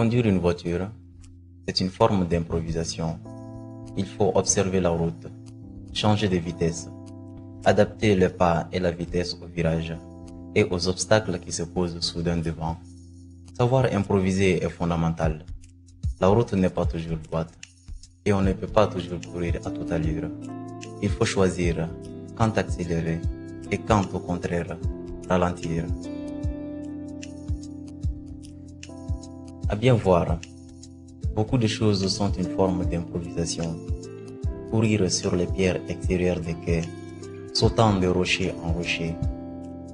Conduire une voiture, c'est une forme d'improvisation. Il faut observer la route, changer de vitesse, adapter le pas et la vitesse au virage et aux obstacles qui se posent soudain devant. Savoir improviser est fondamental. La route n'est pas toujours droite et on ne peut pas toujours courir à toute allure. Il faut choisir quand accélérer et quand au contraire ralentir. À bien voir, beaucoup de choses sont une forme d'improvisation. Courir sur les pierres extérieures des quais, sautant de rocher en rocher,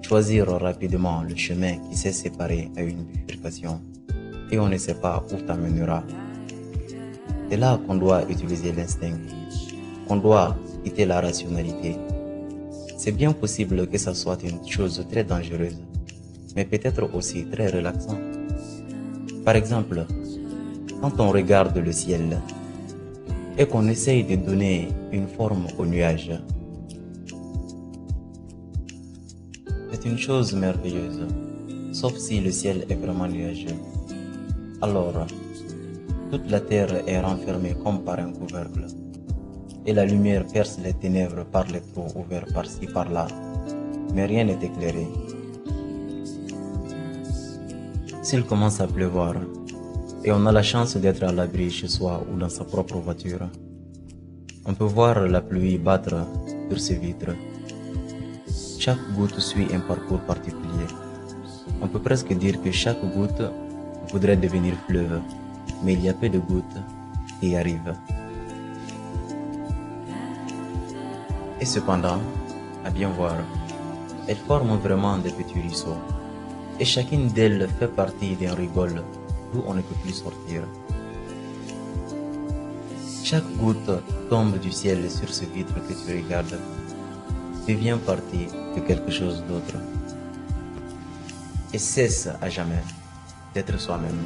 choisir rapidement le chemin qui s'est séparé à une bifurcation et on ne sait pas où t'amènera. C'est là qu'on doit utiliser l'instinct, qu'on doit quitter la rationalité. C'est bien possible que ça soit une chose très dangereuse, mais peut-être aussi très relaxante. Par exemple, quand on regarde le ciel et qu'on essaye de donner une forme aux nuages, c'est une chose merveilleuse, sauf si le ciel est vraiment nuageux. Alors, toute la terre est renfermée comme par un couvercle, et la lumière perce les ténèbres par les trous ouverts par-ci par-là, mais rien n'est éclairé. S'il commence à pleuvoir, et on a la chance d'être à l'abri chez soi ou dans sa propre voiture, on peut voir la pluie battre sur ses vitres. Chaque goutte suit un parcours particulier. On peut presque dire que chaque goutte voudrait devenir fleuve, mais il y a peu de gouttes qui y arrivent. Et cependant, à bien voir, elles forment vraiment des petits ruisseaux, et chacune d'elles fait partie d'un rigole d'où on ne peut plus sortir. Chaque goutte tombe du ciel sur ce vitre que tu regardes, devient partie de quelque chose d'autre, et cesse à jamais d'être soi-même.